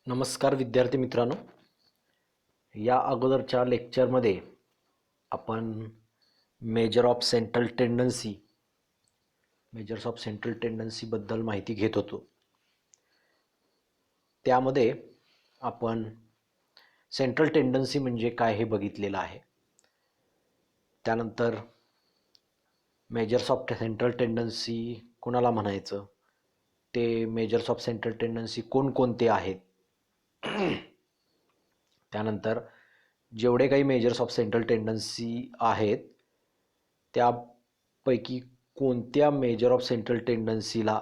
नमस्कार विद्यार्थी मित्रांनो, या अगोदरच्या लेक्चरमध्ये आपण मेजर्स ऑफ सेंट्रल टेंडन्सी बद्दल माहिती घेत होतो. त्यामध्ये आपण सेंट्रल टेंडन्सी म्हणजे काय हे बघितलेलं आहे. त्यानंतर मेजर्स ऑफ सेंट्रल टेंडन्सी कोणाला म्हणायचं, ते मेजर्स ऑफ सेंट्रल टेंडन्सी कोणकोणते आहेत, त्यानंतर जेवढे काही मेजर्स ऑफ सेंट्रल टेंडन्सी आहेत त्यापैकी कोणत्या मेजर ऑफ सेंट्रल टेंडन्सीला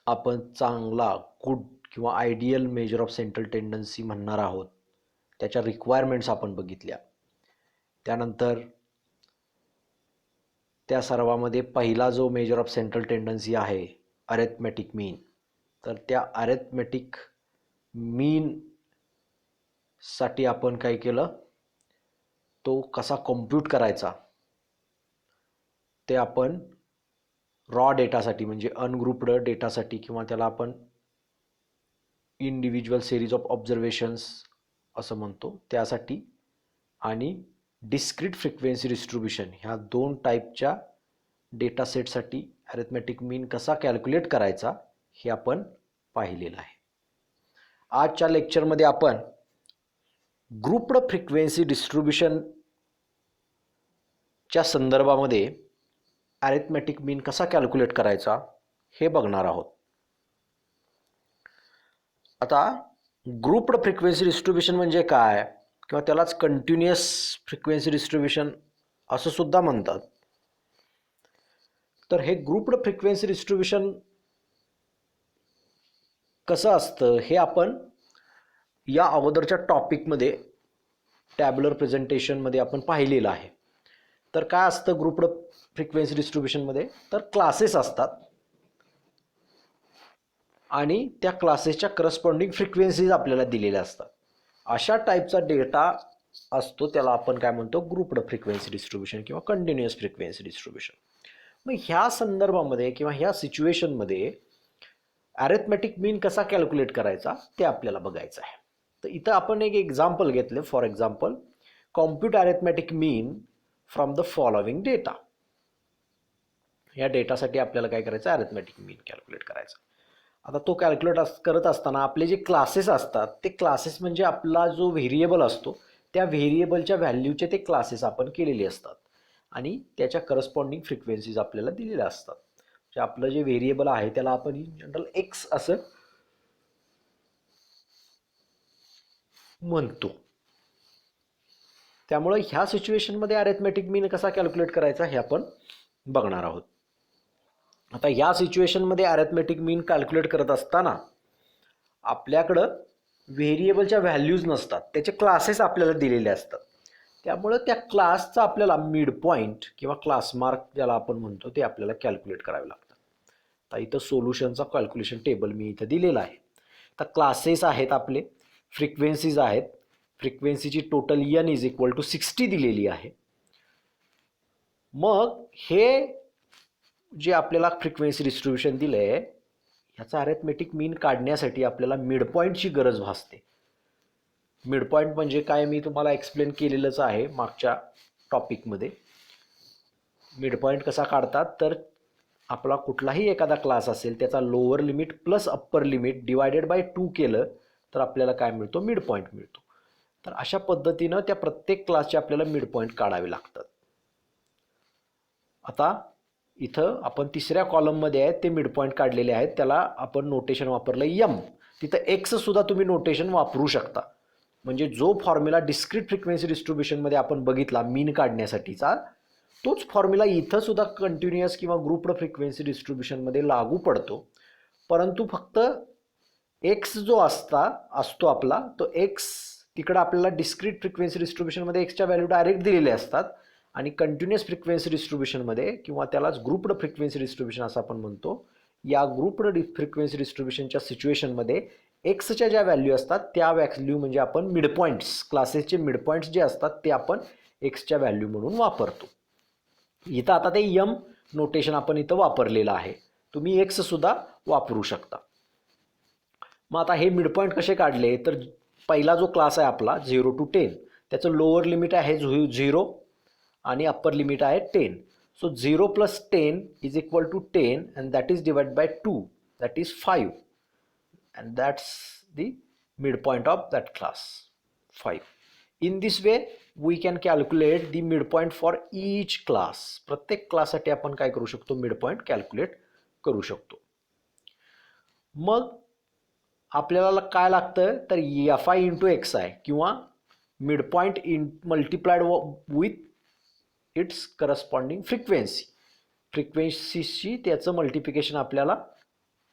आपण चांगला गुड किंवा ideal measure of central tendency म्हणणार आहोत, त्याच्या रिक्वायरमेंट्स आपण बघितल्या. त्यानंतर त्या सर्वामध्ये पहिला जो मेजर ऑफ सेंट्रल टेंडन्सी आहे अरिथमेटिक मीन, तर त्या अरिथमेटिक मीन साठी आपण काय केलं, तो कसा कॉम्प्यूट करायचा ते आपण रॉ डेटासाठी म्हणजे अनग्रुप्ड डेटासाठी किंवा त्याला आपण इंडिव्हिज्युअल सिरीज ऑफ ऑब्झर्वेशन्स असं म्हणतो त्यासाठी, आणि डिस्क्रीट फ्रिक्वेन्सी डिस्ट्रीब्युशन ह्या दोन टाईपच्या डेटा सेटसाठी अरिथमेटिक मीन कसा कॅल्क्युलेट करायचा हे आपण पाहिलेलं आहे. आजच्या लेक्चरमध्ये आपण ग्रुप्ड फ्रिक्वेन्सी डिस्ट्रीब्युशनच्या संदर्भामध्ये अरिथमेटिक मीन कसा कॅल्क्युलेट करायचा हे बघणार आहोत. आता ग्रुप्ड फ्रिक्वेन्सी डिस्ट्रीब्युशन म्हणजे काय, किंवा त्यालाच कंटिन्युअस फ्रिक्वेन्सी डिस्ट्रीब्युशन असं सुद्धा म्हणतात. तर हे ग्रुप्ड फ्रिक्वेन्सी डिस्ट्रीब्युशन कसं असतं हे आपण या अगोदरच्या टॉपिकमध्ये टॅब्युलर प्रेझेंटेशनमध्ये आपण पाहिलेलं आहे. तर काय असतं ग्रुप्ड फ्रिक्वेन्सी डिस्ट्रीब्युशनमध्ये, तर क्लासेस असतात आणि त्या क्लासेसच्या करस्पॉन्डिंग फ्रिक्वेन्सीज आपल्याला दिलेल्या असतात. अशा टाईपचा डेटा असतो, त्याला आपण काय म्हणतो, ग्रुप्ड फ्रिक्वेन्सी डिस्ट्रीब्युशन किंवा कंटिन्युअस फ्रिक्वेन्सी डिस्ट्रीब्युशन. मग ह्या संदर्भामध्ये किंवा ह्या सिच्युएशनमध्ये अरिथमेटिक मीन कसा कॅल्क्युलेट करायचा ते आपल्याला बघायचं आहे. तर इथं आपण एक एक्झाम्पल घेतलं. For example, compute arithmetic mean from the following data. या डेटासाठी आपल्याला काय करायचं, अरिथमेटिक मीन कॅल्क्युलेट करायचा. आता तो कॅल्क्युलेट करत असताना आपले जे क्लासेस असतात ते क्लासेस म्हणजे आपला जो व्हेरिएबल असतो त्या व्हेरिएबलच्या व्हॅल्यूचे ते क्लासेस आपण केलेले असतात आणि त्याच्या करस्पॉन्डिंग फ्रिक्वेन्सीज आपल्याला दिलेल्या असतात. म्हणजे आपलं जे व्हेरिएबल आहे त्याला आपण इन जनरल एक्स असं म्हणतो. त्यामुळे ह्या सिच्युएशनमध्ये अरिथमेटिक मीन कसा कॅल्क्युलेट करायचा हे आपण बघणार आहोत. आता या सिच्युएशनमध्ये अरिथमेटिक मीन कॅल्क्युलेट करत असताना आपल्याकडं व्हेरिएबलच्या व्हॅल्यूज नसतात, त्याचे क्लासेस आपल्याला दिलेले असतात. त्यामुळं त्या क्लासचा आपल्याला मिड पॉईंट किंवा क्लास मार्क ज्याला आपण म्हणतो ते आपल्याला कॅल्क्युलेट करावे लागतात. आता इथं सोल्युशनचा कॅल्क्युलेशन टेबल मी इथं दिलेला आहे. तर क्लासेस आहेत आपले, फ्रिक्वेन्सीज आहेत. फ्रिक्वेन्सीची total n is equal to 60 दिलेली आहे. मग हे जे आपल्याला फ्रिक्वेन्सी डिस्ट्रीब्युशन दिलं आहे ह्याचा अरिथमेटिक मीन काढण्यासाठी आपल्याला मिड पॉईंटची गरज भासते. मिड पॉईंट म्हणजे काय मी तुम्हाला एक्सप्लेन केलेलंच आहे मागच्या टॉपिकमध्ये. मिड पॉईंट कसा काढतात, तर आपला कुठलाही एखादा क्लास असेल त्याचा lower limit plus upper limit divided by 2 केलं तर आपल्याला काय मिळतो, मिड पॉईंट मिळतो. तर अशा पद्धतीनं त्या प्रत्येक क्लासचे आपल्याला मिड पॉईंट काढावे लागतात. आता इथं आपण तिसऱ्या कॉलममध्ये आहेत ते मिड पॉईंट काढलेले आहेत, त्याला आपण नोटेशन वापरलं m. तिथं एक्स सुद्धा तुम्ही नोटेशन वापरू शकता. म्हणजे जो फॉर्म्युला डिस्क्रीट फ्रिक्वेन्सी डिस्ट्रीब्युशनमध्ये आपण बघितला मीन काढण्यासाठीचा, तोच फॉर्म्युला इथं सुद्धा कंटिन्युअस किंवा ग्रुप्ड फ्रिक्वेन्सी डिस्ट्रीब्युशनमध्ये लागू पडतो. परंतु फक्त एक्स जो असतो आपला, तो एक्स तिकडं आपल्याला डिस्क्रीट फ्रिक्वेन्सी डिस्ट्रीब्युशनमध्ये एक्सच्या व्हॅल्यू डायरेक्ट दिलेले असतात आणि कंटिन्युअस फ्रिक्वेन्सी डिस्ट्रीब्युशनमध्ये किंवा त्यालाच ग्रुप्ड फ्रिक्वेन्सी डिस्ट्रीब्युशन असं आपण म्हणतो, या ग्रुप्ड फ्रिक्वेन्सी डिस्ट्रीब्युशनच्या सिच्युएशनमध्ये एक्सच्या ज्या व्हॅल्यू असतात त्या व्हॅल्यू म्हणजे आपण मिड पॉईंट्स, क्लासेसचे मिड पॉईंट्स जे असतात ते आपण एक्सच्या व्हॅल्यू म्हणून वापरतो. इथं आता ते m नोटेशन आपण इथं वापरलेलं आहे, तुम्ही एक्स सुद्धा वापरू शकता. मग आता हे मिड पॉईंट कसे काढले, तर पहिला जो क्लास आहे आपला 0 to 10, त्याचं लोअर लिमिट आहे 0 आणि अप्पर लिमिट आहे 10. सो 0 plus 10 is equal to 10 and that is divided by 2, that is 5, and that's the midpoint of that class, 5. In this way we can calculate the midpoint for each class. प्रत्येक क्लाससाठी आपण काय करू शकतो, midpoint calculate करू शकतो. मग आपल्याला काय लागतं, तर fi इंटू एक्स आहे किंवा midpoint multiplied with its corresponding फ्रिक्वेन्सीशी त्याचं मल्टिप्लिकेशन आपल्याला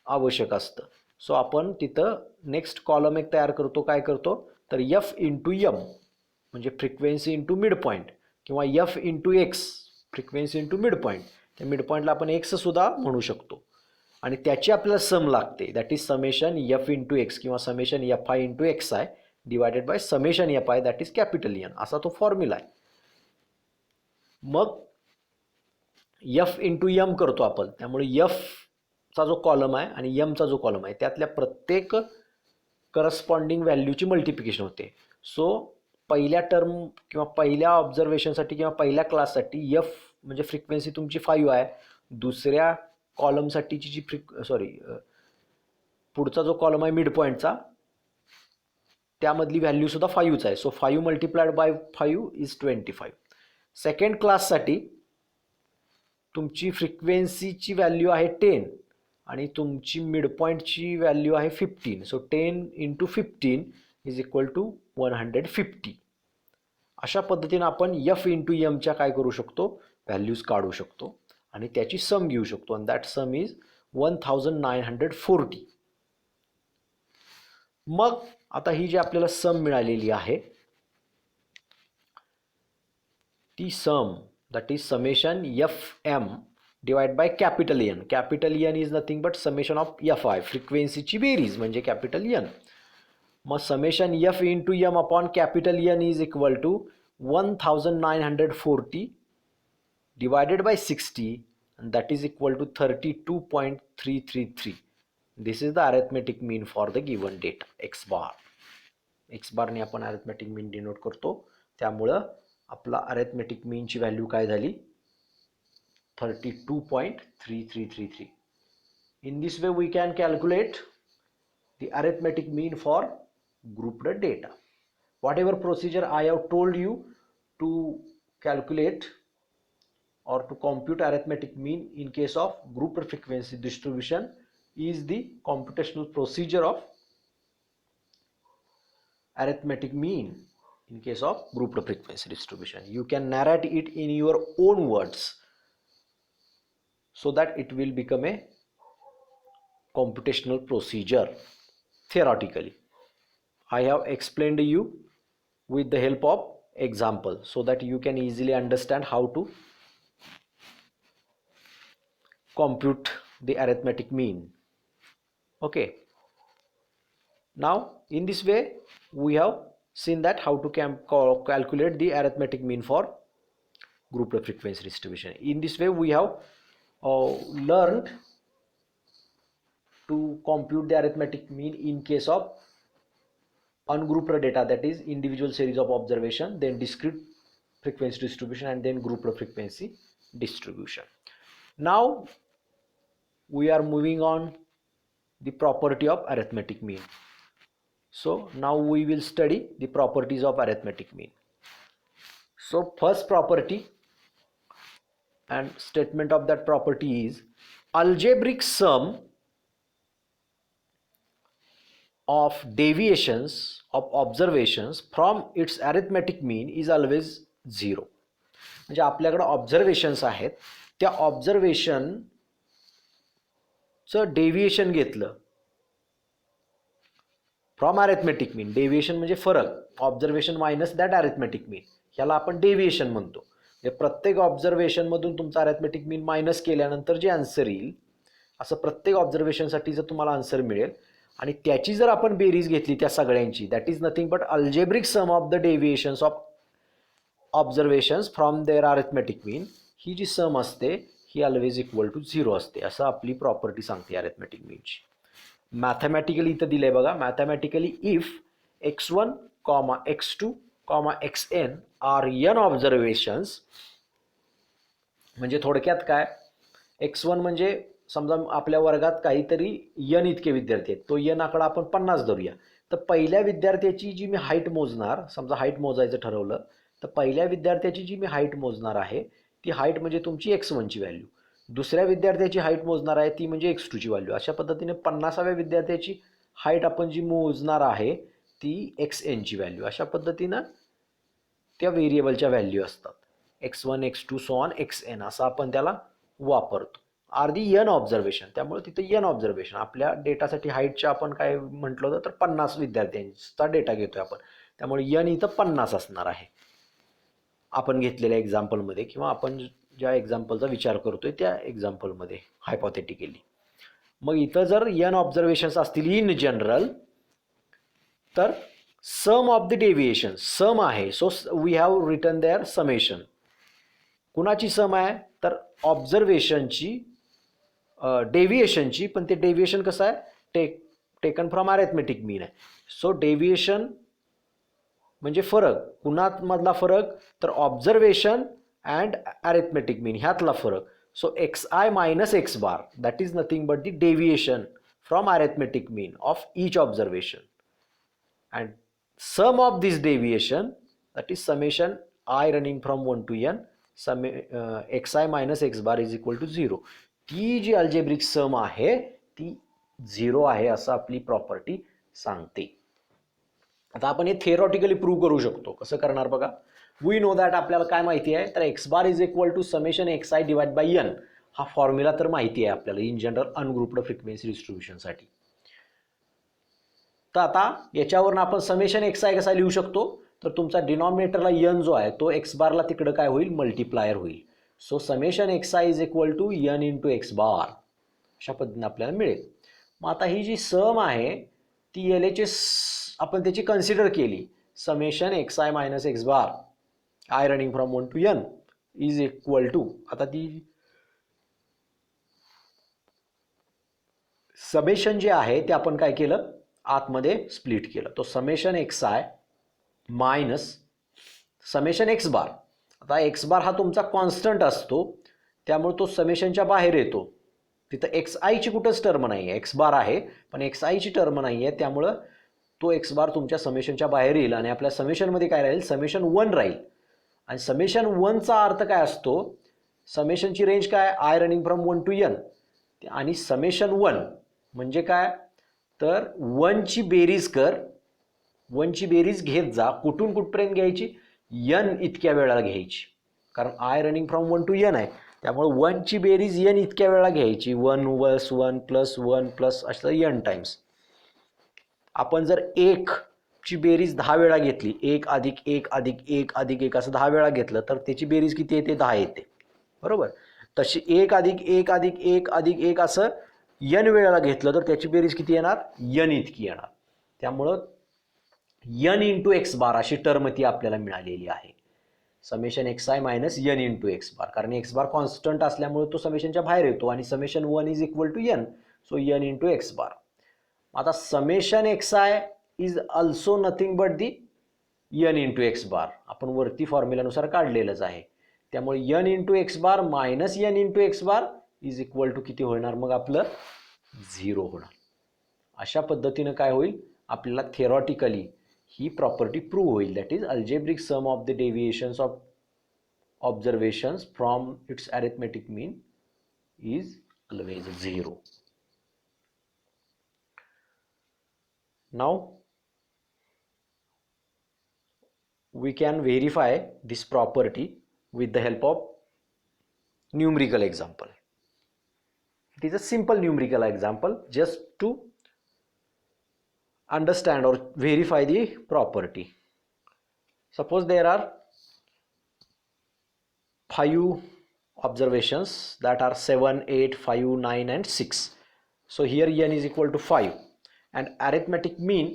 आवश्यक असतं. सो आपण तिथं नेक्स्ट कॉलम एक तयार करतो. काय करतो, तर एफ इंटू यम म्हणजे फ्रिक्वेन्सी इंटू मिड पॉईंट, किंवा F into x frequency into mid point. त्या मिड पॉईंटला आपण एक्ससुद्धा म्हणू शकतो. आणि त्याची आपल्याला सम लागते, that is summation f into x किंवा summation f i into x i divided by summation f i, that is capital N, असा तो फॉर्म्युला आहे. मग एफ इंटू यम करतो आपण, त्यामुळे एफचा जो कॉलम आहे आणि यमचा जो कॉलम आहे त्यातल्या प्रत्येक करस्पॉन्डिंग व्हॅल्यूची मल्टिप्लिकेशन होते. सो पहिल्या टर्म किंवा पहिल्या ऑब्झर्वेशनसाठी किंवा पहिल्या क्लाससाठी एफ म्हणजे फ्रिक्वेन्सी तुमची 5 आहे. दुसऱ्या कॉलमसाठीची जी पुढचा जो कॉलम आहे मिड पॉईंटचा त्यामधली व्हॅल्यूसुद्धा 5च आहे. सो 5 मल्टिप्लाइड बाय 5 इज 25. सेकंड क्लाससाठी तुमची फ्रिक्वेन्सीची व्हॅल्यू आहे 10 आणि तुमची मिड पॉईंटची व्हॅल्यू आहे 15. सो 10 इंटू 15 इज इक्वल टू 150. अशा पद्धतीने आपण एफ इंटू यमच्या काय करू शकतो, व्हॅल्यूज काढू शकतो आणि त्याची सम घेऊ शकतो. आणि दॅट सम इज 1940. मग आता ही जी आपल्याला सम मिळालेली आहे ती sum, that is summation f m divide by capital N. Capital N is nothing but summation of f i, फ्रिक्वेन्सीची बेरीज म्हणजे कॅपिटल एन. मग summation f into m upon capital N is equal to 1940 divided by 60, and that is equal to 32.333. This is the arithmetic mean for the given data x bar. x bar ने आपण arithmetic mean denote करतो, त्यामुळं आपला arithmetic mean ची value काय झाली, 32.3333. In this way we can calculate the arithmetic mean for grouped data. Whatever procedure I have told you to calculate or to compute arithmetic mean in case of grouped frequency distribution is the computational procedure of arithmetic mean in case of grouped frequency distribution. You can narrate it in your own words so that it will become a computational procedure theoretically. I have explained to you with the help of example so that you can easily understand how to compute the arithmetic mean. Okay, now in this way we have seen that how to calculate the arithmetic mean for grouped frequency distribution. In this way we have learned to compute the arithmetic mean in case of ungrouped data, that is individual series of observation, then discrete frequency distribution, and then grouped frequency distribution. Now we are moving on the property of arithmetic mean. So now we will study the properties of arithmetic mean. So first property and statement of that property is algebraic sum of deviations of observations from its arithmetic mean is always 0. म्हणजे आपल्याकडे observations आहेत, त्या ऑब्झर्वेशनचं deviation घेतलं from arithmetic mean. Deviation म्हणजे फरक, observation minus that arithmetic mean, ह्याला आपण deviation म्हणतो. म्हणजे प्रत्येक ऑब्झर्वेशनमधून तुमचा अरिथमेटिक मीन मायनस केल्यानंतर जे आन्सर येईल, असं प्रत्येक ऑब्झर्वेशनसाठी जर तुम्हाला आन्सर मिळेल आणि त्याची जर आपण बेरीज घेतली त्या सगळ्यांची, that is nothing but algebraic sum of the deviations of observations from their arithmetic mean, ही जी सम असते ही ऑलवेज इक्वल टू 0 असते, असं आपली प्रॉपर्टी सांगते अरिथमेटिक मीनची. मॅथमॅटिकली इथं दिलंय बघा, mathematically if x1, x2, xn are n observations, म्हणजे थोडक्यात काय, x1 म्हणजे समजा आपल्या वर्गात काहीतरी n इतके विद्यार्थी आहेत, तो n आकडा आपण 50 धरूया. तर पहिल्या विद्यार्थ्याची जी मी हाईट मोजणार, समजा हाईट मोजायचं ठरवलं, तर पहिल्या विद्यार्थ्याची जी मी हाईट मोजणार आहे ती हाईट म्हणजे तुमची x1ची व्हॅल्यू, दुसऱ्या विद्यार्थ्याची हाईट मोजणार आहे ती म्हणजे x2ची व्हॅल्यू. अशा पद्धतीने 50व्या विद्यार्थ्याची हाईट आपण जी मोजणार आहे ती xnची व्हॅल्यू. अशा पद्धतीनं त्या व्हेरिएबलच्या व्हॅल्यू असतात, x1, x2 so on xn असं आपण त्याला वापरतो. आर दी n ऑब्झर्वेशन, त्यामुळे तिथे n ऑब्झर्वेशन. आपल्या डेटासाठी हाईटच्या आपण काय म्हटलं होतं तर 50 विद्यार्थ्यांचा डेटा घेतोय आपण, त्यामुळे n इथं 50 असणार आहे आपण घेतलेल्या एक्झाम्पलमध्ये, किंवा आपण ज्या एक्झाम्पलचा विचार करतोय त्या एक्झाम्पलमध्ये हायपोथेटिकली. मग इथं जर n ऑब्झर्वेशन्स असतील इन जनरल, तर sum of the deviation sum आहे, so we have written their summation. कुणाची सम आहे तर ऑब्झर्वेशनची, डेव्हिएशनची, पण ते डेव्हिएशन कसं आहे, टेकन फ्रॉम अरिथमेटिक मीन आहे. सो डेव्हिएशन म्हणजे फरक, कुणामधला फरक तर ऑब्झर्वेशन अँड अरिथमेटिक मीन ह्यातला फरक. So xi minus x bar that is nothing but the deviation from arithmetic mean of each observation, and sum of this deviation that is summation I running from 1 to n xi minus x bar is equal to 0. ती जी algebraic sum आहे ती 0 आहे असं आपली property सांगते. आता आपण हे theoretically prove करू शकतो. कसं करणार बघा, वी नो दॅट, आपल्याला काय माहिती आहे तर x bar is equal to summation xi divide by n, हा फॉर्म्युला तर माहिती आहे आपल्याला इन जनरल अनग्रुप्ड फ्रिक्वेन्सी डिस्ट्रीब्युशनसाठी. तर आता याच्यावरून आपण समेशन xi कसा लिहू शकतो तर तुमचा डिनॉमिनेटरला n जो आहे तो x बारला तिकडं काय होईल, मल्टिप्लायर होईल. So summation xi is equal to n into x bar अशा पद्धतीने आपल्याला मिळेल. मग आता ही जी सम आहे ती LHS आपण त्याची कन्सिडर केली, summation xi minus x bar I running from 1 to n is equal to, आता ती समेशन जे आहे ते आपण काय केलं, आतमध्ये स्प्लिट केलं. तो summation xi minus summation x bar. आता x बार हा तुमचा कॉन्स्टंट असतो त्यामुळे तो समेशनच्या बाहेर येतो. तिथं xi ची कुठंच टर्म नाही आहे, x बार आहे पण xi ची टर्म नाही आहे, त्यामुळं तो x बार तुमच्या समेशनच्या बाहेर येईल आणि आपल्या समेशनमध्ये काय राहील, समेशन 1 राहील. आणि समेशन 1चा अर्थ काय असतो, समेशनची रेंज काय, I running from 1 to n, आणि समेशन 1 म्हणजे काय तर 1ची बेरीज कर, 1ची बेरीज घेत जा, कुठून कुठपर्यंत घ्यायची, n इतक्या वेळा घ्यायची, कारण I running from 1 to n आहे, त्यामुळे 1ची बेरीज n इतक्या वेळा घ्यायची, 1 + 1 + 1 + असं n टाइम्स. आपण जर 1 ची बेरीज 10 वेळा घेतली, 1 अधिक 1 अधिक 1 अधिक 1 असं 10 वेळा घेतलं तर त्याची बेरीज किती येते, 10 येते, बरोबर. तशी 1 अधिक 1 अधिक 1 अधिक 1 असं n वेळेला घेतलं तर त्याची बेरीज किती येणार, n इतकी येणार. त्यामुळं n इंटू x बार अशी टर्म ती आपल्याला मिळालेली आहे, summation xi minus n into x बार, कारण x बार कॉन्स्टंट असल्यामुळे तो समेशनच्या बाहेर येतो आणि summation 1 is equal to n, so n into x bar. आता summation xi is also nothing but the n into x bar, आपण वरती फॉर्म्युलानुसार काढलेलंच आहे, त्यामुळे n into x bar minus n into x bar is equal to किती होणार, मग आपलं 0 होणार. अशा पद्धतीनं काय होईल, आपल्याला थिअरॉटिकली ही प्रॉपर्टी प्रूव्ह होईल, that is algebraic sum of the deviations of observations from its arithmetic mean is always 0. Now we can verify this property with the help of numerical example. It is a simple numerical example just to understand or verify the property. Suppose there are 5 observations that are 7, 8, 5, 9 and 6. So here n is equal to 5 and arithmetic mean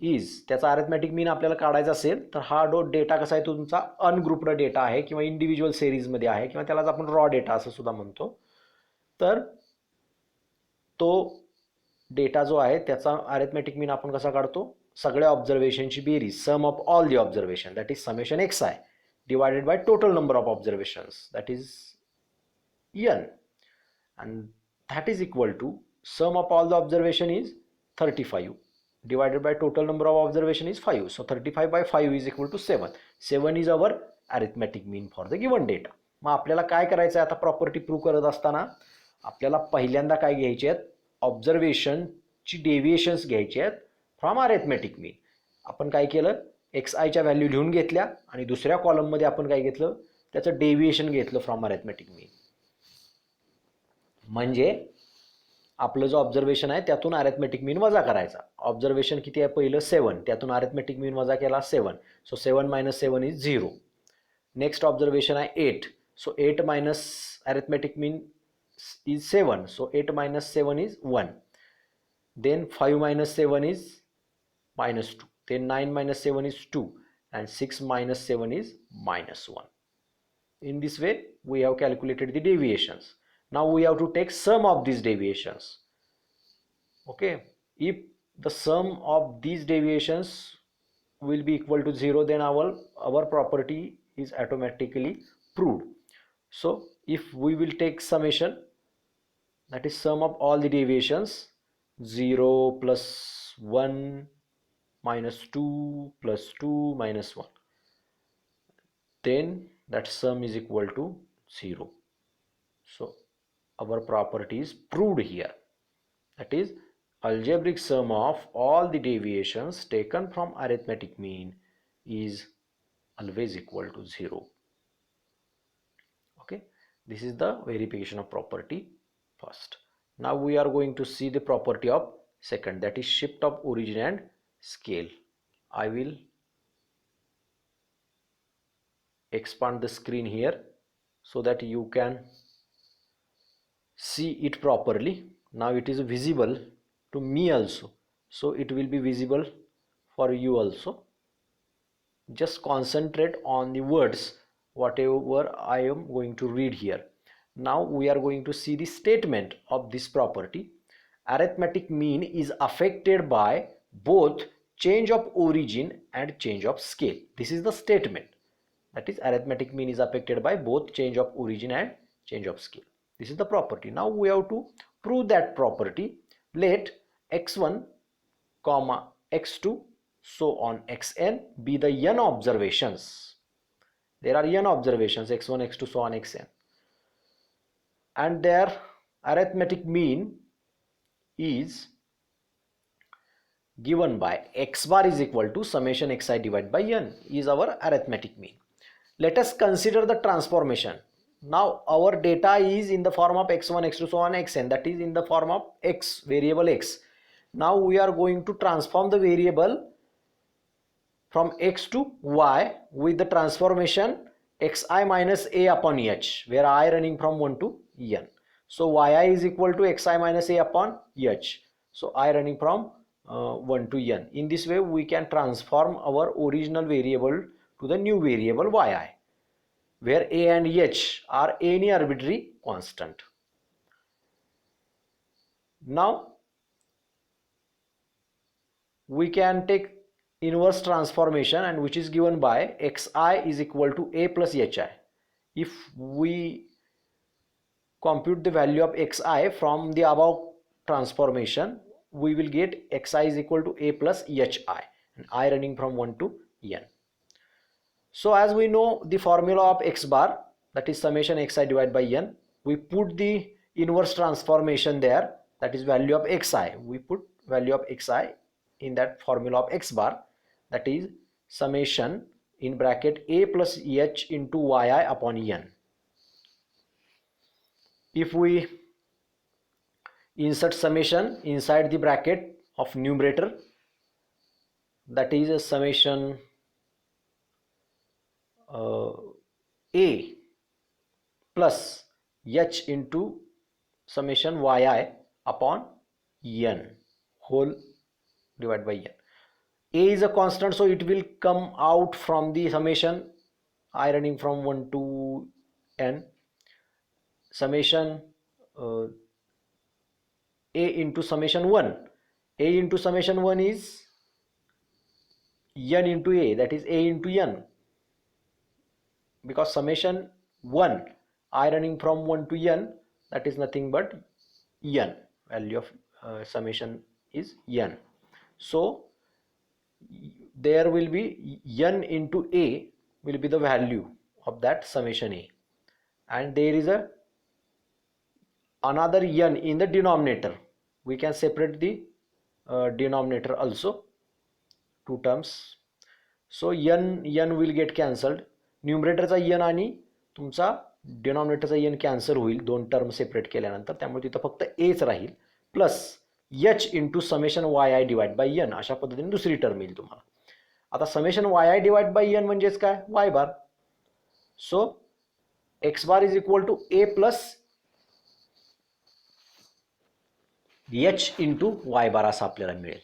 is, त्याचा arithmetic mean आपल्याला काढायचा असेल तर हा data कसा आहे, तुमचा ungrouped data आहे किंवा इंडिव्हिज्युअल सिरीजमध्ये आहे किंवा त्यालाच आपण रॉ डेटा असं सुद्धा म्हणतो. तर तो डेटा जो आहे त्याचा अरिथमेटिक मीन आपण कसा काढतो, सगळ्या ऑब्झर्वेशनची बेरीज, sum of all the observation that is summation x i divided by total number of observations that is n, and that is equal to sum of all the observation is 35 divided by total number of observation is 5. So 35 by 5 is equal to 7. 7 is our arithmetic mean for the given data. मग आपल्याला काय करायचं आहे आता property prove करत असताना, आपल्याला पहिल्यांदा काय घ्यायचे आहेत, ऑब्झर्वेशनची डेव्हिएशन्स घ्यायचे आहेत फ्रॉम अरिथमेटिक मीन. आपण काय केलं, एक्स आयच्या व्हॅल्यू लिहून घेतल्या आणि दुसऱ्या कॉलममध्ये आपण काय घेतलं, त्याचं डेव्हिएशन घेतलं फ्रॉम अरिथमेटिक मीन. म्हणजे आपलं जो ऑब्झर्वेशन आहे त्यातून अरिथमेटिक मीन वजा करायचा. ऑब्झर्वेशन किती आहे पहिलं 7, त्यातून अरिथमेटिक मीन वजा केला 7. सो 7 - 7 इज 0. नेक्स्ट ऑब्झर्वेशन आहे 8. So 8 minus arithmetic mean is 7. So 8 - 7 is 1. Then 5 - 7 is -2. Then 9 - 7 is 2 and 6 - 7 is -1. In this way we have calculated the deviations. Now we have to take sum of these deviations. Okay, if the sum of these deviations will be equal to 0, then our property is automatically proved. So if we will take summation, that is sum of all the deviations, 0 plus 1 minus 2 plus 2 minus 1, then that sum is equal to 0. So our property is proved here. That is, algebraic sum of all the deviations taken from arithmetic mean is always equal to 0. Okay, this is the verification of property first. Now we are going to see the property of second, that is shift of origin and scale. I will expand the screen here so that you can see it properly. Now it is visible to me also, so it will be visible for you also. Just concentrate on the words whatever I am going to read here. Now we are going to see the statement of this property. Arithmetic mean is affected by both change of origin and change of scale. This is the statement. That is, arithmetic mean is affected by both change of origin and change of scale. This is the property. Now we have to prove that property. Let x1 comma x2 so on xn be the n observations. There are n observations, x1 x2 so on xn, and their arithmetic mean is given by x bar is equal to summation xi divided by n is our arithmetic mean. Let us consider the transformation. Now our data is in the form of x1 x2 so on xn, that is in the form of x, variable x. Now we are going to transform the variable from x to y with the transformation xi minus a upon h, where I running from 1 to n. So yi is equal to xi minus a upon h. So I running from 1 to n. In this way we can transform our original variable to the new variable yi, where a and h are any arbitrary constant. Now we can take inverse transformation, and which is given by xi is equal to a plus hi. If we compute the value of xi from the above transformation, we will get xi is equal to a plus hi, and I running from 1 to n. So as we know the formula of x bar, that is summation xi divided by n, we put the inverse transformation there, that is value of xi. We put value of xi in that formula of x bar, that is summation in bracket a plus h into yi upon n. If we insert summation inside the bracket of numerator, that is a summation a plus h into summation yi upon n whole divided by n. A is a constant, so it will come out from the summation I running from 1 to n. Summation a into summation 1. A into summation 1 is n into a, that is a into n, because summation 1 I running from 1 to n, that is nothing but n, value of summation is n. So there will be n into a will be the value of that summation a, and there is a another n in the denominator. We can separate the denominator also, two terms. So n will get cancelled, न्यूमरेटरचा n आणि तुमचा डिनॉमिनेटरचा n cancel होईल दोन term separate केल्यानंतर, त्यामुळे तिथं फक्त h राहील, plus h into summation y i divide by n, अशा पद्धतीने दुसरी टर्म येईल तुम्हाला. आता summation y i divide by n म्हणजेच काय, y bar. So x bar is equal to a plus h into y bar असं आपल्याला मिळेल.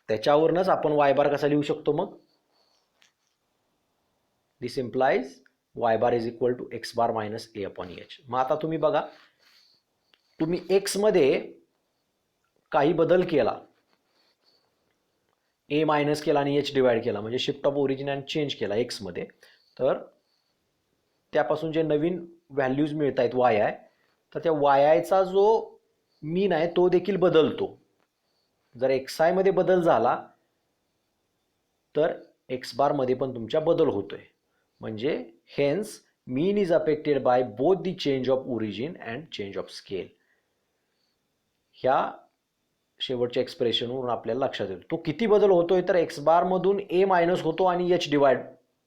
त्याच्यावरूनच आपण वाय बार कसा लिहू शकतो मग, this implies y bar is equal to x bar minus a upon h. मग आता तुम्ही बघा, तुम्ही एक्स मध्ये काही बदल केला, ए मायनस केला आणि एच डिवाइड केला, म्हणजे shift of origin and change केला एक्स मध्ये, तर त्यापासून जे नवीन व्हॅल्यूज मिळत आहेत वाय आय, तर त्या वाय आयचा जो मीन आहे तो देखील बदलतो. जर एक्स आय मध्ये बदल झाला तर एक्स बार मध्ये पण तुमच्या बदल होतोय. म्हणजे hence mean is affected by both the change of origin and change of scale. ह्या शेवटच्या एक्सप्रेशनवरून आपल्याला लक्षात येतो तो किती बदल होतोय, तर एक्स बार मधून ए मायनस होतो आणि एच डिवाइड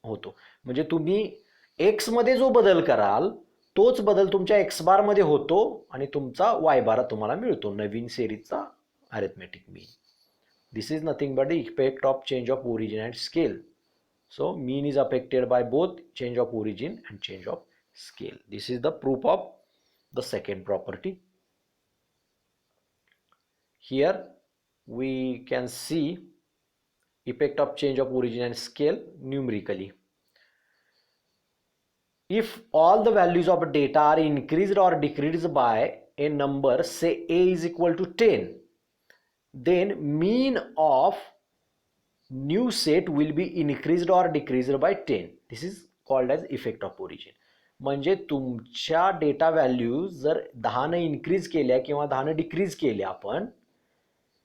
होतो. म्हणजे तुम्ही एक्स मध्ये जो बदल कराल तोच बदल तुमच्या एक्स बार मध्ये होतो आणि तुमचा वाय बार तुम्हाला मिळतो, नवीन सेरीजचा arithmetic mean. This is nothing but the effect of change of origin and scale. So mean is affected by both change of origin and change of scale. This is the proof of the second property. Here we can see effect of change of origin and scale numerically. If all the values of data are increased or decreased by a number, say a is equal to 10, then mean of new set will be increased or decreased by 10. This is called as effect of origin. म्हणजे तुमच्या data values जर 10 ने increase केल्या किंवा 10 ने decrease केल्या आपण,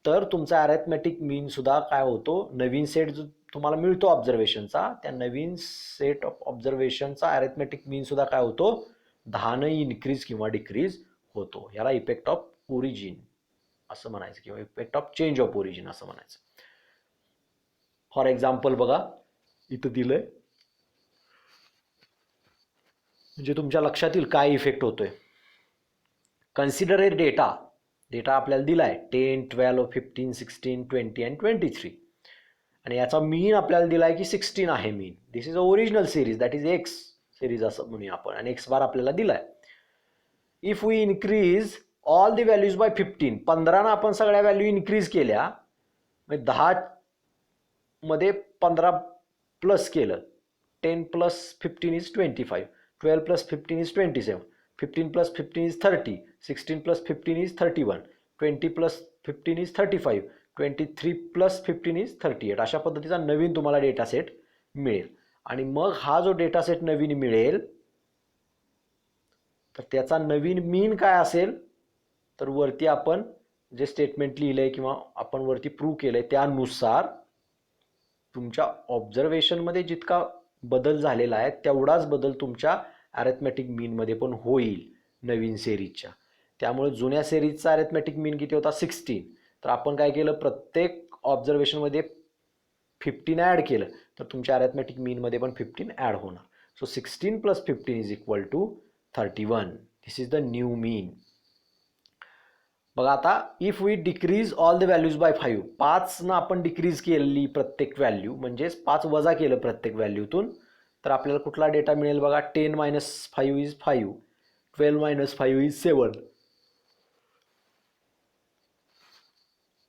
तर तुमचा अरिथमेटिक मीन सुद्धा काय होतो, नवीन सेट जो तुम्हाला मिळतो ऑब्झर्वेशनचा, त्या नवीन सेट ऑफ ऑब्झर्वेशनचा अरिथमेटिक मीन सुद्धा काय होतो, 10 ने इन्क्रीज किंवा डिक्रीज होतो. याला इफेक्ट ऑफ ओरिजिन असं म्हणायचं किंवा effect of change of origin असं म्हणायचं. फॉर एक्झाम्पल बघा, इथं दिलंय, म्हणजे तुमच्या लक्षात येईल काय इफेक्ट होतोय. कन्सिडर ए डेटा आपल्याला दिलाय 10, 12, 15, 16, 20 अँड 23, आणि याचा मीन आपल्याला दिलाय की 16 आहे mean. This is a original series, that is x series असं म्हणूया आपण, आणि एक्स बार आपल्याला दिलाय. If we increase all the values by 15, 15 ना आपण सगळ्या व्हॅल्यू इन्क्रीज केल्या, म्हणजे 10 मध्ये 15 प्लस केलं, 10 plus 15 is 25, 12 plus 15 is 27, 15 plus 15 is 30, 16 plus 15 is 31, 20 plus 15 is 35, 23 plus 15 is 38. अशा पद्धतीचा नवीन तुम्हाला डेटा सेट मिळेल. आणि मग हा जो डेटा सेट नवीन मिळेल तर त्याचा नवीन मीन काय असेल, तर वरती आपण जे स्टेटमेंट लिहिलंय किंवा आपण वरती प्रूव्ह केलंय त्यानुसार तुमच्या ऑब्झर्वेशनमध्ये जितका बदल झालेला आहे तेवढाच बदल तुमच्या अरिथमेटिक मीनमध्ये पण होईल नवीन सेरीजच्या. त्यामुळे जुन्या सेरीजचा अरिथमेटिक मीन किती होता, 16, तर आपण काय केलं, प्रत्येक ऑब्झर्वेशनमध्ये 15 ॲड केलं तर तुमच्या अरिथमेटिक मीनमध्ये पण 15 ॲड होणार. So 16 plus 15 is equal to 31. This is the new mean. बघा आता, if we decrease all the values by 5, 5 ना आपण डिक्रीज केली प्रत्येक व्हॅल्यू, म्हणजेच 5 वजा केलं प्रत्येक व्हॅल्यूतून, तर आपल्याला कुठला डेटा मिळेल बघा. 10 minus 5 is 5, 12 minus 5 is 7,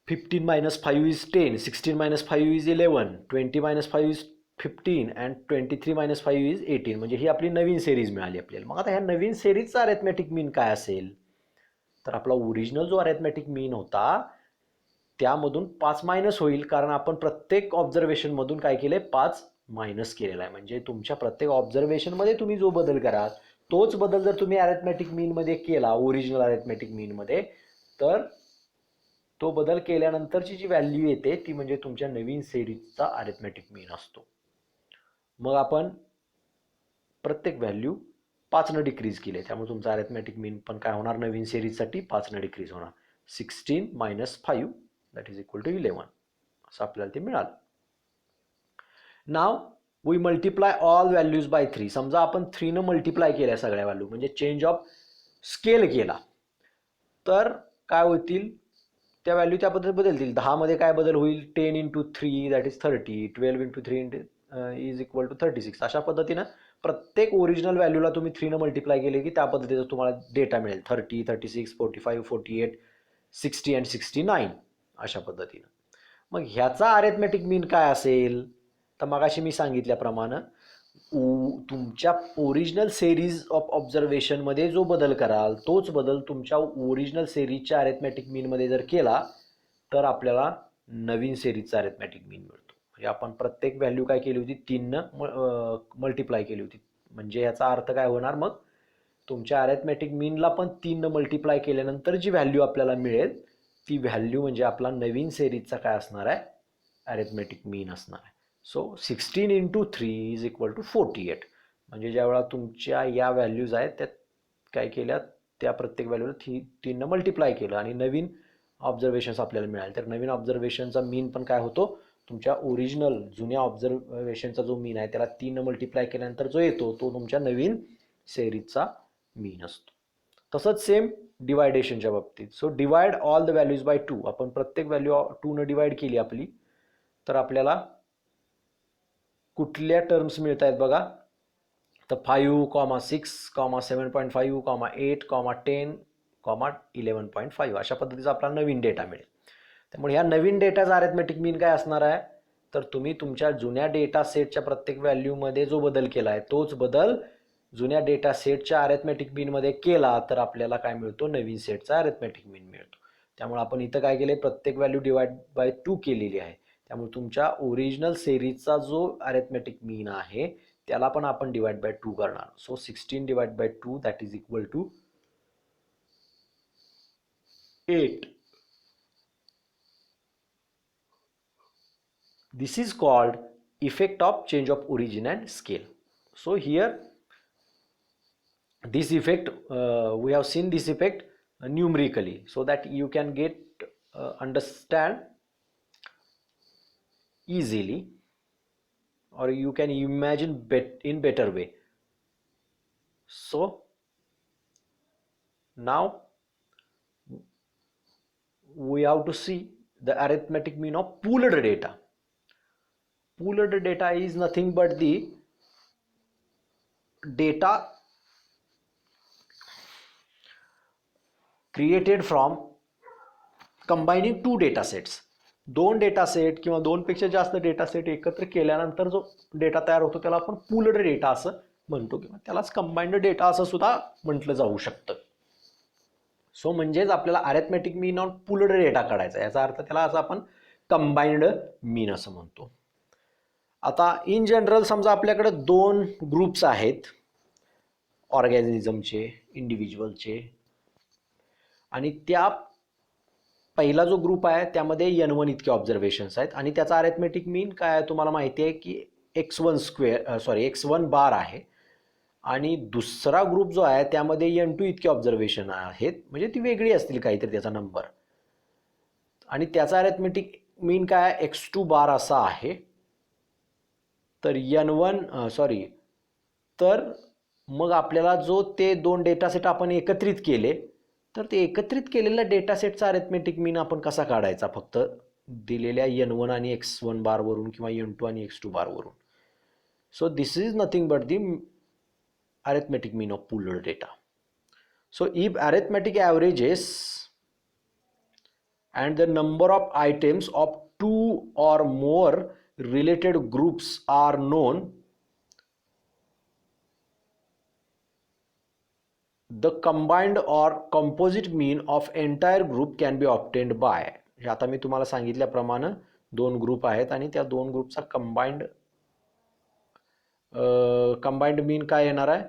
15 minus 5 is 10, 16 minus 5 is 11, 20 minus 5 is 15 and 23 minus 5 is 18. म्हणजे ही आपली नवीन सिरीज मिळाली आपल्याला. मग आता ह्या नवीन सिरीजचा अरिथमेटिक मीन काय असेल, तर आपला ओरिजिनल जो अरिथमॅटिक मीन होता त्यामधून 5 मायनस होईल, कारण आपण प्रत्येक ऑब्झर्वेशनमधून काय केलंय 5 मायनस केलेला आहे. म्हणजे तुमच्या प्रत्येक ऑब्झर्वेशनमध्ये तुम्ही जो बदल कराल तोच बदल जर तुम्ही अरिथमॅटिक मीनमध्ये केला, ओरिजिनल अरिथमॅटिक मीनमध्ये, तर तो बदल केल्यानंतरची जी व्हॅल्यू येते ती म्हणजे तुमच्या नवीन सिरीजचा अरिथमॅटिक मीन असतो. मग आपण प्रत्येक व्हॅल्यू 5 डिक्रीज केले, त्यामुळे तुमचा अरिथमॅटिक मीन पण काय होणार नवीन सिरीजसाठी 5 डिक्रीज होणार. 16 minus 5 that is equal to 11 असं आपल्याला ते मिळालं. Now we multiply all values by 3. समजा आपण 3 मल्टिप्लाय केल्या सगळ्या व्हॅल्यू, म्हणजे चेंज ऑफ स्केल केला, तर काय होतील त्या व्हॅल्यू त्या पद्धतीने बदलतील. 10 मध्ये काय बदल होईल, 10 into 3 that is 30, 12 into 3 is equal to 36. अशा पद्धतीनं प्रत्येक ओरिजिनल व्हॅल्यूला तुम्ही 3 मल्टिप्लाय केले की त्या पद्धतीचा तुम्हाला डेटा मिळेल. 30, 36, 45, 48, 60 अँड 69 अशा पद्धतीनं. मग ह्याचा अरिथमॅटिक मीन काय असेल, तर मगाशी मी सांगितल्याप्रमाणे तुमच्या ओरिजिनल सिरीज ऑफ ऑब्झर्वेशनमध्ये जो बदल कराल तोच बदल तुमच्या ओरिजिनल सिरीजच्या अरिथमॅटिक मीनमध्ये जर केला तर आपल्याला नवीन सिरीजचा अरिथमॅटिक मीन मिळतो. म्हणजे आपण प्रत्येक व्हॅल्यू काय केली होती 3 मल्टिप्लाय केली होती. म्हणजे याचा अर्थ काय होणार, मग तुमच्या अरिथमॅटिक मीनला पण 3 मल्टिप्लाय केल्यानंतर जी व्हॅल्यू आपल्याला मिळेल ती व्हॅल्यू म्हणजे आपला नवीन सिरीजचा काय असणार आहे, अरिथमॅटिक मीन असणार आहे. सो 16 इंटू 3 इज इक्वल टू 48. म्हणजे ज्यावेळा तुमच्या या व्हॅल्यूज आहेत त्या काय केल्या, त्या प्रत्येक व्हॅल्यूला 3 मल्टिप्लाय केलं आणि नवीन ऑब्झर्वेशन्स आपल्याला मिळाले. तर नवीन ऑब्झर्वेशनचा मीन पण काय होतो, तुमच्या ओरिजिनल जुन्या ऑब्झर्वेशनचा जो मीन आहे त्याला 3 मल्टिप्लाय केल्यानंतर जो येतो तो तुमच्या नवीन सिरीजचा मीन असतो. तसंच सेम डिवायडेशनच्या बाबतीत. So divide all the values by 2. आपण प्रत्येक व्हॅल्यू 2 डिवाइड केली आपली, तर आपल्याला कुठल्या टर्म्स मिळत आहेत बघा, तर 5, 6, 7.5, 8, 10, 11.5 अशा पद्धतीचा आपला नवीन डेटा मिळेल. त्यामुळे ह्या नवीन डेटाचा अरिथमॅटिक मीन काय असणार आहे, तर तुम्ही तुमच्या जुन्या डेटा सेटच्या प्रत्येक व्हॅल्यूमध्ये जो बदल केला आहे तोच बदल जुन्या डेटा सेटच्या अरिथमॅटिक मीनमध्ये केला तर आपल्याला काय मिळतो, नवीन सेटचा अरिथमॅटिक मीन मिळतो. त्यामुळे आपण इथं काय केले, प्रत्येक व्हॅल्यू डिवाइड बाय 2 केलेली आहे. त्यामुळे तुमच्या ओरिजिनल सिरीजचा जो अरिथमॅटिक मीन आहे त्याला पण आपण डिवाइड बाय 2 करणार. So 16 divide by 2 that is equal to 8. This is called effect of change of origin and scale. So here this effect we have seen this effect numerically so that you can get understand easily or you can imagine in better way. So now we have to see the arithmetic mean of pooled data. Pooled data is nothing but the data created from combining 2 data sets. 2 data set किंवा 2 पेक्षा जास्त data set एकत्र केल्यानंतर जो data तयार होतो त्याला आपण पूल्ड डेटा असं म्हणतो किंवा त्यालाच कंबाइंड डेटा असं सुद्धा म्हटलं जाऊ शकतं. सो म्हणजेच आपल्याला arithmetic mean on pooled data काढायचा, याचा अर्थ त्याला असं आपण कंबाइंड मीन असं म्हणतो. आता इन जनरल समजा आपल्याकडे 2 ग्रुप्स आहेत ऑर्गॅनिझमचे, इंडिव्हिज्युअलचे, आणि त्या पहिला जो ग्रुप आहे त्यामध्ये N1 इतके ऑब्झर्वेशन्स आहेत आणि त्याचा अरिथमॅटिक मीन काय आहे तुम्हाला माहिती आहे की x1 बार आहे. आणि दुसरा ग्रुप जो आहे त्यामध्ये N2 इतके ऑब्झर्वेशन आहेत, म्हणजे ती वेगळी असतील काहीतरी त्याचा नंबर, आणि त्याचा अरिथमॅटिक मीन काय आहे x2 बार असा आहे. तर तर मग आपल्याला जो ते 2 डेटा सेट आपण एकत्रित केले तर ते एकत्रित केलेल्या डेटा सेटचा अरिथमॅटिक मीन आपण कसा काढायचा, फक्त दिलेल्या N1 आणि x1 बार वरून किंवा N2 आणि x2 बार वरून. So this is nothing but the arithmetic mean of pooled data. So if arithmetic averages and the number of items of 2 or more related groups are known, the combined or composite mean of entire group can be obtained by. आता मी तुम्हाला सांगितल्याप्रमाणे दोन group आहेत आणि त्या दोन ग्रुपचा combined mean काय येणार आहे,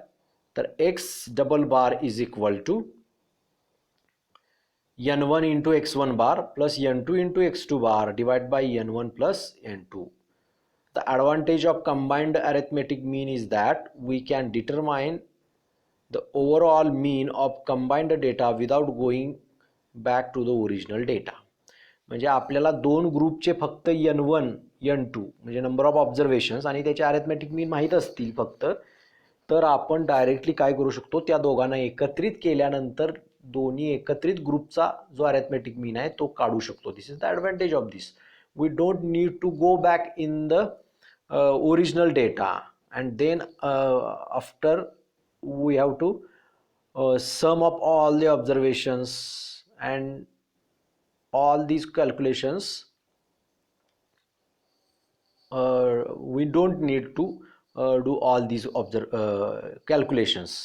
तर x double bar is equal to n1 into x1 bar plus n2 into x2 bar divided by n1 plus n2. The advantage of combined arithmetic mean is that we can determine the overall mean of combined data without going back to the original data. म्हणजे आपल्याला दोन ग्रुपचे फक्त n1 n2 म्हणजे number of observations आणि त्याचे arithmetic mean माहीत असतील फक्त, तर आपण डायरेक्टली काय करू शकतो, त्या दोघांना एकत्रित केल्यानंतर दोन्ही एकत्रित ग्रुपचा जो अरिथमेटिक मीन आहे तो काढू शकतो. This is the advantage of this. We don't need to go back in the original data and then after we have to sum up all the observations and all these calculations. We don't need to do all these calculations.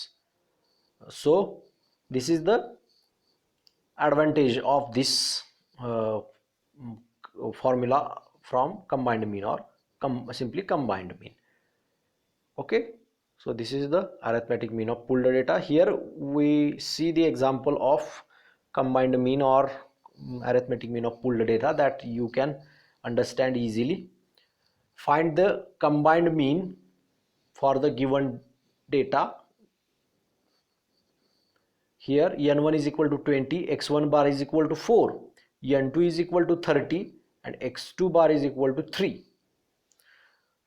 So this is the advantage of this formula from combined mean or simply combined mean. Okay, so this is the arithmetic mean of pooled data. Here we see the example of combined mean or arithmetic mean of pooled data that you can understand easily. Find the combined mean for the given data. Here n1 is equal to 20, x1 bar is equal to 4, n2 is equal to 30 and x2 bar is equal to 3.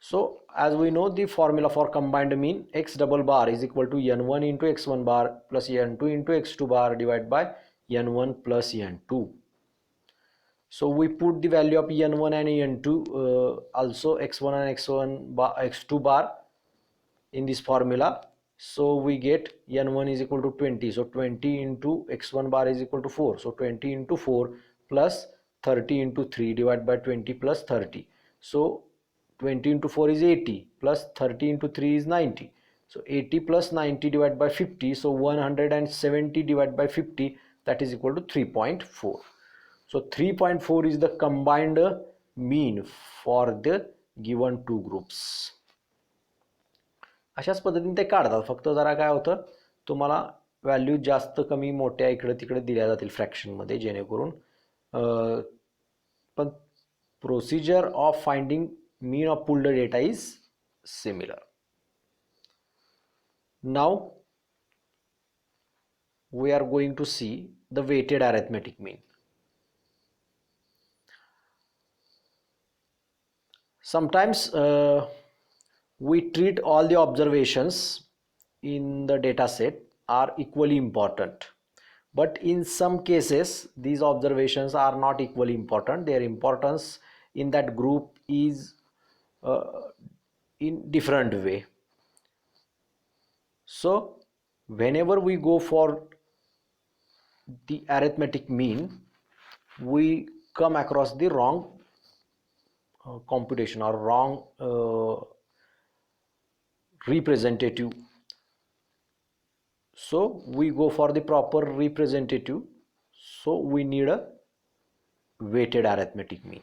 So as we know the formula for combined mean, x double bar is equal to n1 into x1 bar plus n2 into x2 bar divided by n1 plus n2. So we put the value of n1 and n2 also x1 and x2 bar in this formula. So we get n1 is equal to 20, so 20 into x1 bar is equal to 4, so 20 into 4 plus 30 into 3 divided by 20 plus 30. So 20 into 4 is 80 plus 30 into 3 is 90, so 80 plus 90 divided by 50, so 170 divided by 50, that is equal to 3.4. So 3.4 is the combined mean for the given two groups. अशाच पद्धतीने ते काढतात, फक्त जरा काय होतं, तुम्हाला value जास्त कमी मोठ्या इकडे तिकडे दिल्या जातील फ्रॅक्शनमध्ये, जेणेकरून पण procedure of finding mean of pooled data is similar. Now we are going to see the weighted arithmetic mean. Sometimes we treat all the observations in the data set are equally important, but in some cases these observations are not equally important. Their importance in that group is in different way. So whenever we go for the arithmetic mean, we come across the wrong computation or wrong representative. So we go for the proper representative, so we need a weighted arithmetic mean.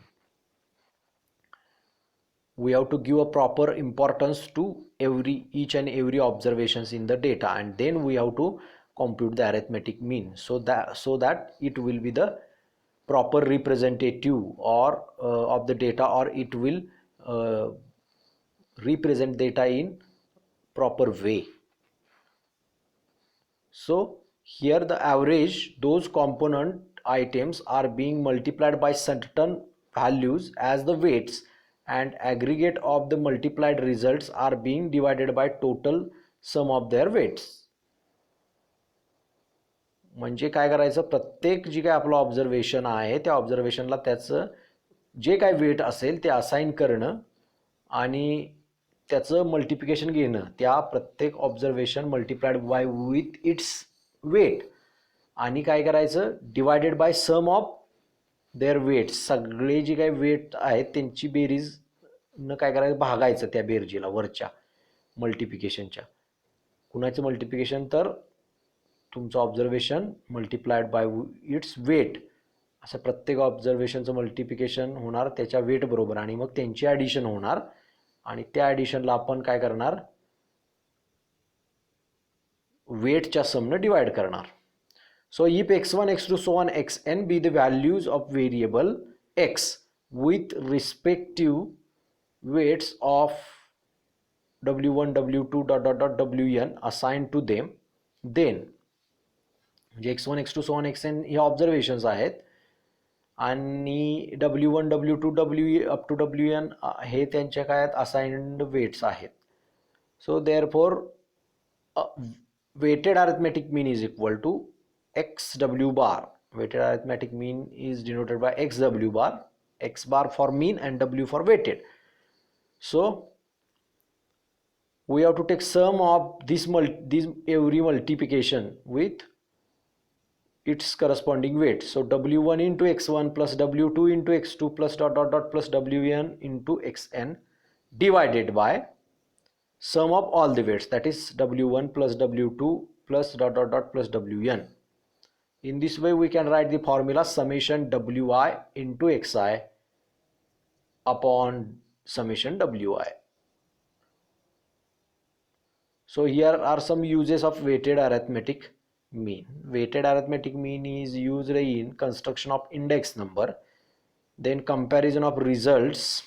We have to give a proper importance to each and every observations in the data, and then we have to compute the arithmetic mean, so that it will be the proper representative or of the data, or it will represent data in proper way. So here the average, those component items are being multiplied by certain values as the weights, and aggregate of the multiplied results are being divided by total sum of their weights. म्हणजे काय करायचं, प्रत्येक जी काय आपलं observation आहे त्या ऑब्झर्वेशनला त्याचं जे काय वेट असेल ते असाइन करणं आणि त्याचं मल्टिप्लिकेशन घेणं, त्या प्रत्येक observation multiplied by with its weight, आणि काय करायचं, divided by sum of their weight. सगळे जे काही वेट आहेत त्यांची बेरीज न काय करायचं, भागायचं त्या बेरजेला वरच्या मल्टिप्लिकेशनच्या. कुणाचं मल्टिप्लिकेशन, तर तुमचं observation multiplied bye its weight, असं प्रत्येक ऑब्झर्वेशनचं मल्टिप्लिकेशन होणार त्याच्या वेट बरोबर आणि मग त्यांची ॲडिशन होणार आणि त्या ॲडिशनला आपण काय करणार, वेटच्या समनं डिवाइड करणार. So if x1, x2, so on xn be the values of variable x with respective weights of w1, w2 dot dot dot wn assigned to them, then म्हणजे x1, x2, so on xn हे observations आहेत आणि w1, w2, w up to wn हे त्यांच्या काय आहेत, assigned weights आहेत. So therefore weighted arithmetic mean is equal to xw bar. Weighted arithmetic mean is denoted by xw bar, x bar for mean and w for weighted. So we have to take sum of this every multiplication with its corresponding weight. So w1 into x1 plus w2 into x2 plus dot dot dot plus wn into xn divided by sum of all the weights, that is w1 plus w2 plus dot dot dot plus wn. In this way we can write the formula summation wi into xi upon summation wi. So here are some uses of weighted arithmetic mean. Weighted arithmetic mean is used in construction of index number, then comparison of results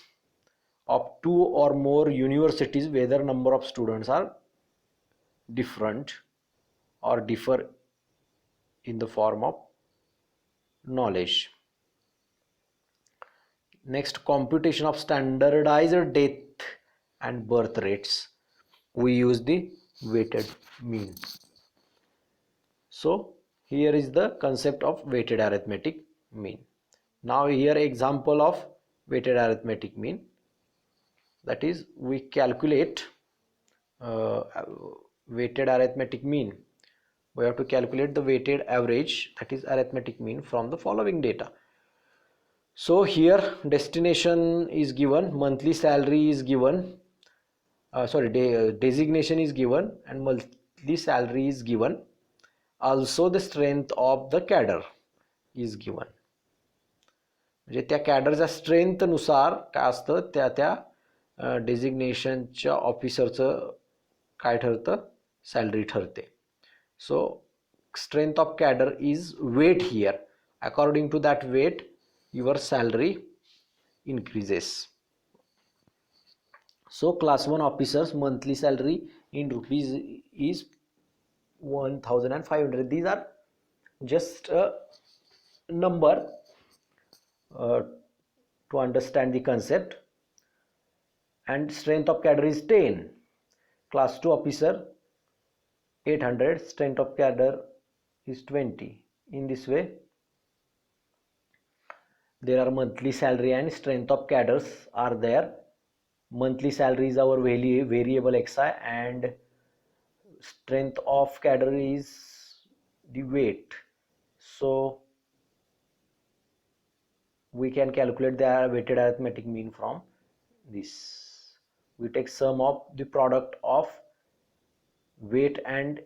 of two or more universities whether number of students are different or differ in the form of knowledge. Next, computation of standardized death and birth rates. We use the weighted mean. So here is the concept of weighted arithmetic mean. Now here example of weighted arithmetic mean, that is we calculate weighted arithmetic mean. We have to calculate the weighted average, that is arithmetic mean, from the following data. So here destination is given, monthly salary is given, designation is given and monthly salary is given. Also the strength of the cadre is given. म्हणजे त्या कॅडरच्या strength नुसार काय असतं, त्या त्या डेजिग्नेशनच्या ऑफिसरचं काय ठरतं, salary ठरते. सो strength of cadre is weight here. According to that weight your salary increases. So class 1 officers monthly salary in rupees is 1500. These are just a number to understand the concept. And strength of cadre is 10. Class 2 officer 800, strength of cadre is 20. In this way there are monthly salary and strength of cadres are there. Monthly salary is our variable xi and strength of cadre is the weight. So we can calculate the weighted arithmetic mean from this. We take sum of the product of weight and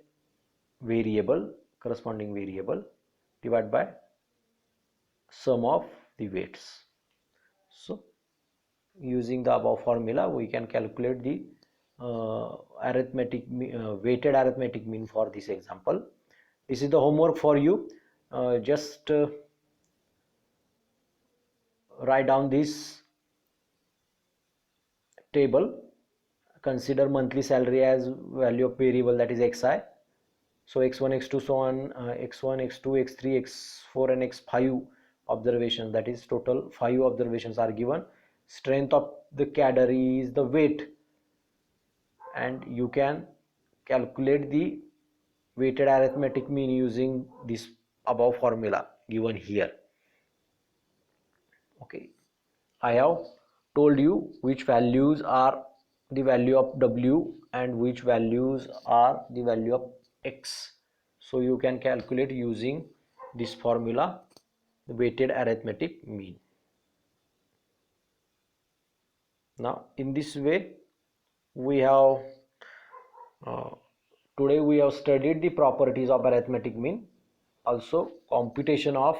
variable, corresponding variable, divided by sum of the weights. So using the above formula we can calculate the weighted arithmetic mean for this example. This is the homework for you. Just write down this table. Consider monthly salary as value of variable, that is xi. So x1, x2, so on x1, x2, x3, x4 and x5 observations, that is total 5 observations are given. Strength of the cadre is the weight and you can calculate the weighted arithmetic mean using this above formula given here. Okay, I have told you which values are the value of w and which values are the value of x. So you can calculate using this formula the weighted arithmetic mean. Now in this way we have Today we have studied the properties of arithmetic mean, also computation of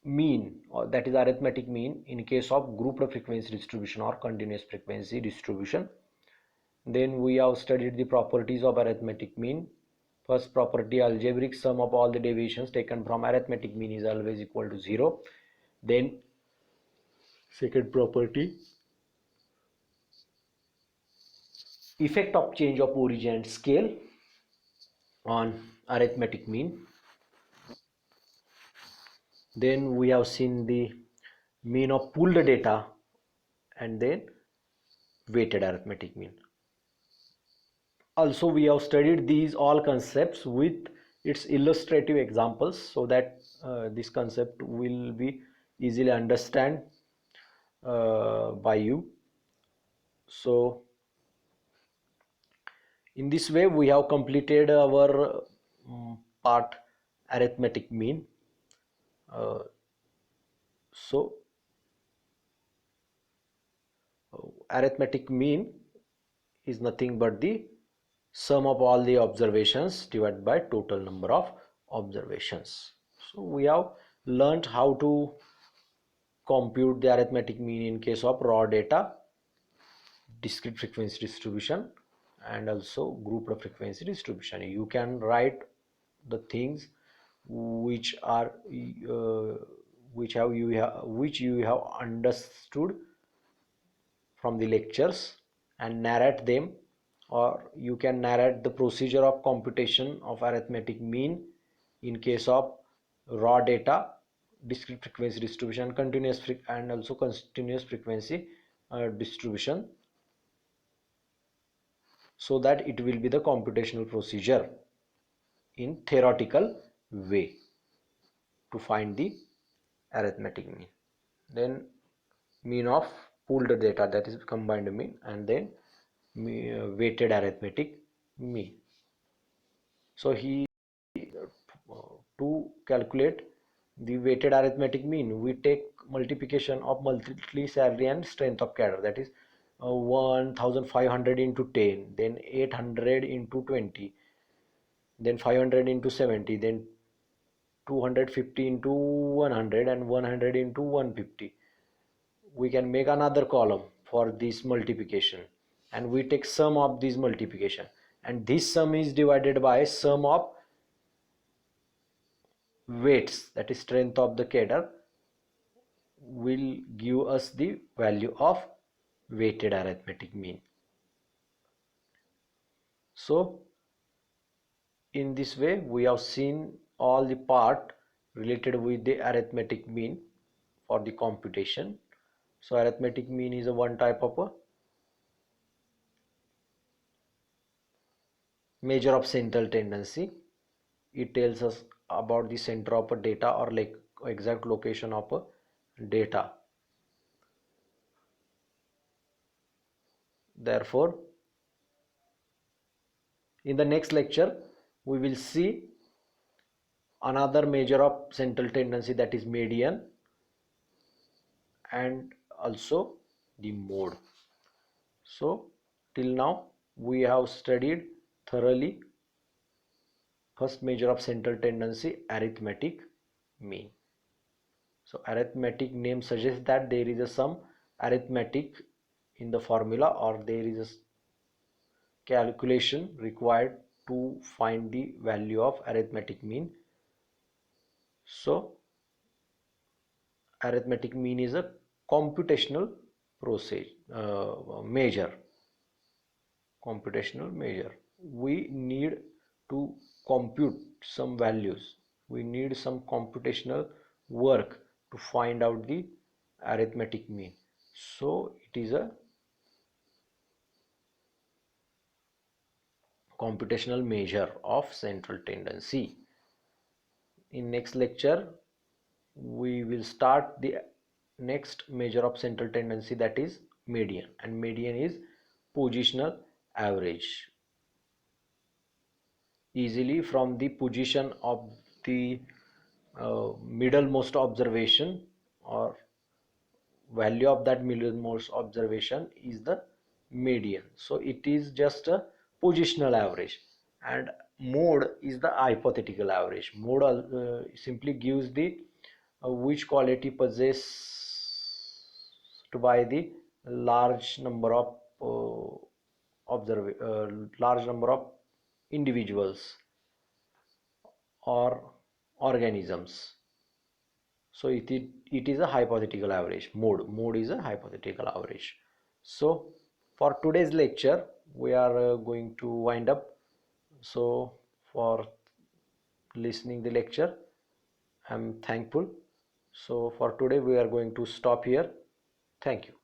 mean, or that is arithmetic mean in case of grouped frequency distribution or continuous frequency distribution. Then we have studied the properties of arithmetic mean. First property, algebraic sum of all the deviations taken from arithmetic mean is always equal to 0. Then second property, effect of change of origin and scale on arithmetic mean. Then we have seen the mean of pooled data and then weighted arithmetic mean. Also we have studied these all concepts with its illustrative examples so that this concept will be easily understand by you. So in this way we have completed our part arithmetic mean. So arithmetic mean is nothing but the sum of all the observations divided by total number of observations. So we have learned how to compute the arithmetic mean in case of raw data, discrete frequency distribution, and also grouped frequency distribution. You can write the things which are which you have understood from the lectures and narrate them, or you can narrate the procedure of computation of arithmetic mean in case of raw data, discrete frequency distribution, and also continuous frequency distribution, so that it will be the computational procedure in theoretical way to find the arithmetic mean. Then mean of pooled data, that is combined mean, and then weighted arithmetic mean. So to calculate the weighted arithmetic mean, we take multiplication of monthly salary and strength of cadre, that is 1500 into 10, then 800 into 20, then 500 into 70, then 250 into 100, and 100 into 150. We can make another column for this multiplication, and we take sum of this multiplication, and this sum is divided by sum of weights, that is strength of the cadre, will give us the value of weighted arithmetic mean. So in this way we have seen all the part related with the arithmetic mean for the computation. So arithmetic mean is a one type of a measure of central tendency. It tells us about the center of a data, or like exact location of a data. Therefore in the next lecture we will see another measure of central tendency, that is median, and also the mode. So till now we have studied thoroughly first measure of central tendency, arithmetic mean. So arithmetic name suggests that there is a some arithmetic in the formula, or there is a calculation required to find the value of arithmetic mean. So arithmetic mean is a computational process measure. Computational measure. We need to compute some values. We need some computational work to find out the arithmetic mean. So it is a computational measure of central tendency. In next lecture we will start the next measure of central tendency, that is median, and median is positional average. Easily from the position of the middlemost observation, or value of that middlemost observation is the median. So it is just a positional average, and mode is the hypothetical average. Mode simply gives the which quality possessed by the large number of large number of individuals or organisms. So it is a hypothetical average. Mode is a hypothetical average. So for today's lecture we are going to wind up. So for listening the lecture, I'm thankful. So for today we are going to stop here. Thank you.